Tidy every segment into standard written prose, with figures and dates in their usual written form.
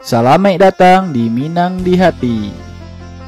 Selamat datang di Minang di Hati.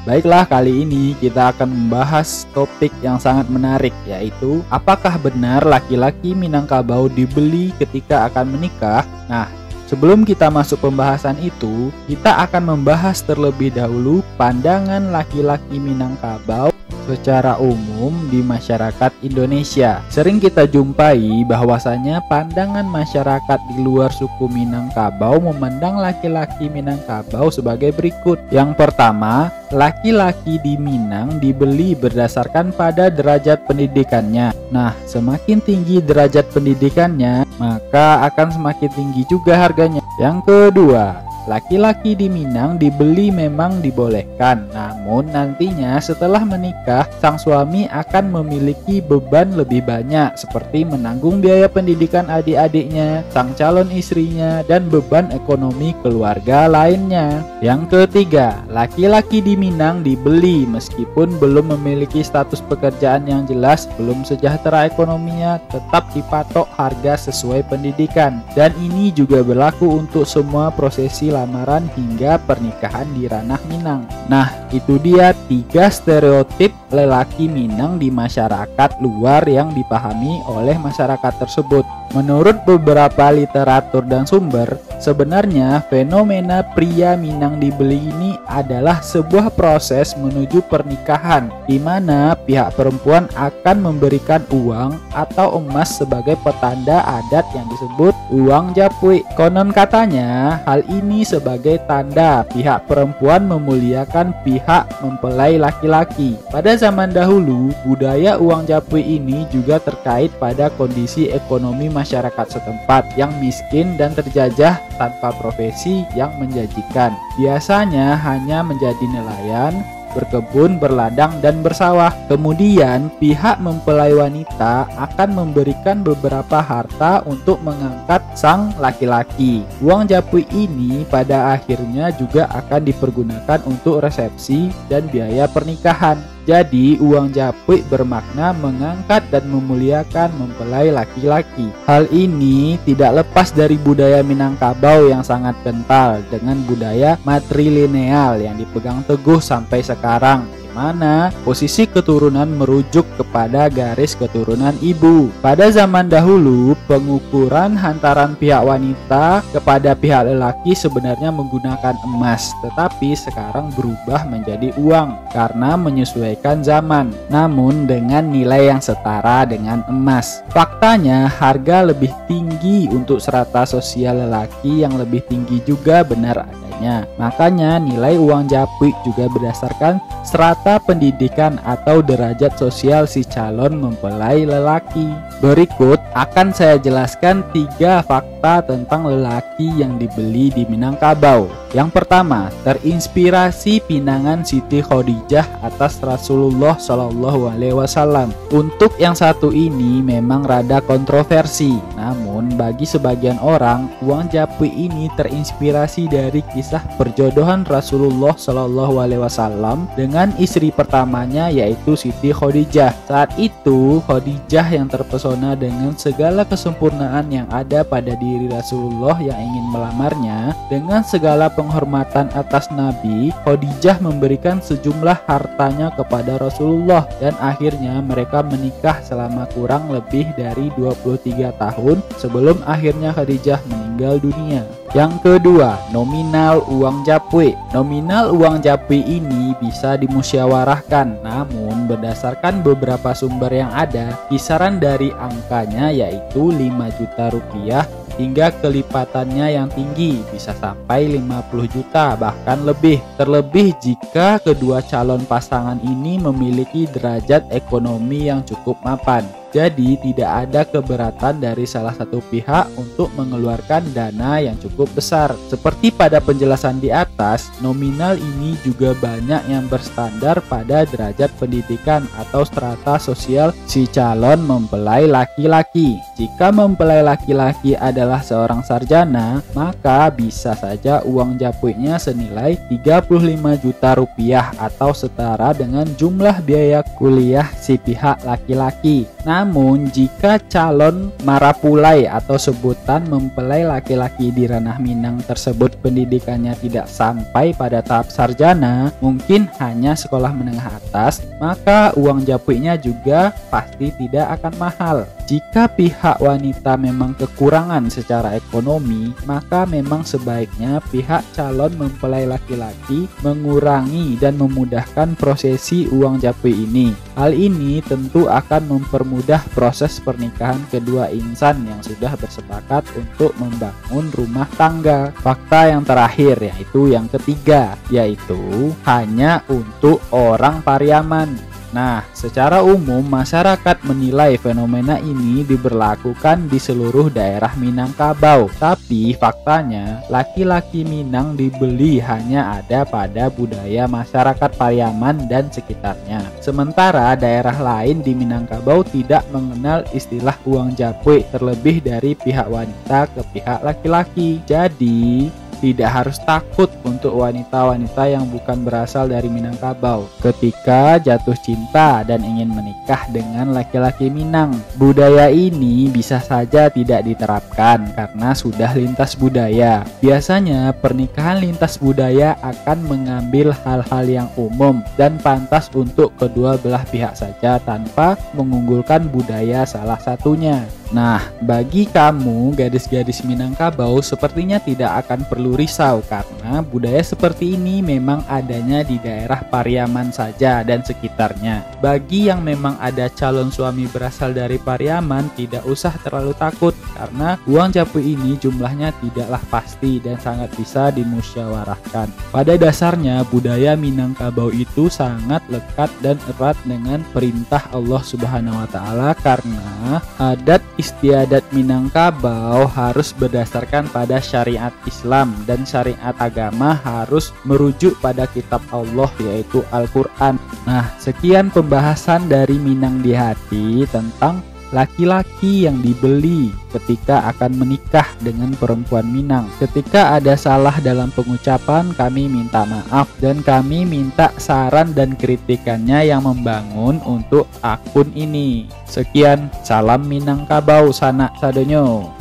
Baiklah, kali ini kita akan membahas topik yang sangat menarik, yaitu apakah benar laki-laki Minangkabau dibeli ketika akan menikah? Nah, sebelum kita masuk pembahasan itu, kita akan membahas terlebih dahulu pandangan laki-laki Minangkabau secara umum di masyarakat Indonesia. Sering kita jumpai bahwasanya pandangan masyarakat di luar suku Minangkabau memandang laki-laki Minangkabau sebagai berikut. Yang pertama, laki-laki di Minang dibeli berdasarkan pada derajat pendidikannya. Nah, semakin tinggi derajat pendidikannya, maka akan semakin tinggi juga harganya. Yang kedua, laki-laki di Minang dibeli memang dibolehkan, namun nantinya setelah menikah, sang suami akan memiliki beban lebih banyak seperti menanggung biaya pendidikan adik-adiknya, sang calon istrinya, dan beban ekonomi keluarga lainnya. Yang ketiga, laki-laki di Minang dibeli meskipun belum memiliki status pekerjaan yang jelas, belum sejahtera ekonominya, tetap dipatok harga sesuai pendidikan. Dan ini juga berlaku untuk semua prosesi lamaran hingga pernikahan di ranah Minang. Nah, itu dia 3 stereotip lelaki Minang di masyarakat luar yang dipahami oleh masyarakat tersebut. Menurut beberapa literatur dan sumber, sebenarnya fenomena pria Minang dibeli ini adalah sebuah proses menuju pernikahan, di mana pihak perempuan akan memberikan uang atau emas sebagai petanda adat yang disebut uang japui. Konon katanya, hal ini sebagai tanda pihak perempuan memuliakan pihak mempelai laki-laki. Pada zaman dahulu, budaya uang japui ini juga terkait pada kondisi ekonomi masyarakat setempat yang miskin dan terjajah tanpa profesi yang menjanjikan. Biasanya hanya menjadi nelayan, berkebun, berladang, dan bersawah. Kemudian pihak mempelai wanita akan memberikan beberapa harta untuk mengangkat sang laki-laki. Uang japui ini pada akhirnya juga akan dipergunakan untuk resepsi dan biaya pernikahan. Jadi uang japui bermakna mengangkat dan memuliakan mempelai laki-laki. Hal ini tidak lepas dari budaya Minangkabau yang sangat kental dengan budaya matrilineal yang dipegang teguh sampai sekarang, di mana posisi keturunan merujuk kepada garis keturunan ibu. Pada zaman dahulu, pengukuran hantaran pihak wanita kepada pihak lelaki sebenarnya menggunakan emas, tetapi sekarang berubah menjadi uang karena menyesuaikan zaman, namun dengan nilai yang setara dengan emas. Faktanya, harga lebih tinggi untuk strata sosial lelaki yang lebih tinggi juga benar adanya. Makanya nilai uang japui juga berdasarkan strata pendidikan atau derajat sosial si calon mempelai lelaki. Berikut akan saya jelaskan 3 fakta tentang lelaki yang dibeli di Minangkabau. Yang pertama, terinspirasi pinangan Siti Khadijah atas Rasulullah Shallallahu Alaihi Wasallam. Untuk yang satu ini memang rada kontroversi, namun bagi sebagian orang, uang japui ini terinspirasi dari kisah perjodohan Rasulullah Shallallahu Alaihi Wasallam dengan istri pertamanya, yaitu Siti Khadijah. Saat itu Khadijah yang terpesona dengan segala kesempurnaan yang ada pada diri Rasulullah yang ingin melamarnya. Dengan segala penghormatan atas Nabi, Khadijah memberikan sejumlah hartanya kepada Rasulullah, dan akhirnya mereka menikah selama kurang lebih dari 23 tahun sebelum akhirnya Khadijah meninggal dunia. Yang kedua, nominal uang japui. Nominal uang japui ini bisa dimusyawarahkan, namun berdasarkan beberapa sumber yang ada, kisaran dari angkanya yaitu 5 juta rupiah hingga kelipatannya yang tinggi bisa sampai 50 juta bahkan lebih. Terlebih jika kedua calon pasangan ini memiliki derajat ekonomi yang cukup mapan. Jadi tidak ada keberatan dari salah satu pihak untuk mengeluarkan dana yang cukup besar. Seperti pada penjelasan di atas, nominal ini juga banyak yang berstandar pada derajat pendidikan atau strata sosial si calon mempelai laki-laki. Jika mempelai laki-laki adalah seorang sarjana, maka bisa saja uang japuinya senilai 35 juta rupiah atau setara dengan jumlah biaya kuliah si pihak laki-laki. Namun jika calon marapulai atau sebutan mempelai laki-laki di ranah Minang tersebut pendidikannya tidak sampai pada tahap sarjana, mungkin hanya sekolah menengah atas, maka uang japuinya juga pasti tidak akan mahal. Jika pihak wanita memang kekurangan secara ekonomi, maka memang sebaiknya pihak calon mempelai laki-laki mengurangi dan memudahkan prosesi uang japui ini. Hal ini tentu akan mempermudah proses pernikahan kedua insan yang sudah bersepakat untuk membangun rumah tangga. Fakta yang terakhir yaitu yang ketiga, yaitu hanya untuk orang Pariaman. Nah, secara umum masyarakat menilai fenomena ini diberlakukan di seluruh daerah Minangkabau. Tapi faktanya, laki-laki Minang dibeli hanya ada pada budaya masyarakat Pariaman dan sekitarnya. Sementara daerah lain di Minangkabau tidak mengenal istilah uang japui, terlebih dari pihak wanita ke pihak laki-laki. Jadi, tidak harus takut untuk wanita-wanita yang bukan berasal dari Minangkabau ketika jatuh cinta dan ingin menikah dengan laki-laki Minang. Budaya ini bisa saja tidak diterapkan karena sudah lintas budaya. Biasanya pernikahan lintas budaya akan mengambil hal-hal yang umum dan pantas untuk kedua belah pihak saja tanpa mengunggulkan budaya salah satunya. Nah, bagi kamu gadis-gadis Minangkabau sepertinya tidak akan perlu risau karena budaya seperti ini memang adanya di daerah Pariaman saja dan sekitarnya. Bagi yang memang ada calon suami berasal dari Pariaman, tidak usah terlalu takut karena uang japui ini jumlahnya tidaklah pasti dan sangat bisa dimusyawarahkan. Pada dasarnya budaya Minangkabau itu sangat lekat dan erat dengan perintah Allah Subhanahu wa taala karena adat istiadat Minangkabau harus berdasarkan pada syariat Islam dan syariat agama harus merujuk pada kitab Allah yaitu Al-Quran. Nah, sekian pembahasan dari Minang di Hati tentang laki-laki yang dibeli ketika akan menikah dengan perempuan Minang. Ketika ada salah dalam pengucapan, kami minta maaf dan kami minta saran dan kritikannya yang membangun untuk akun ini. Sekian, salam Minangkabau, sanak sadonyo.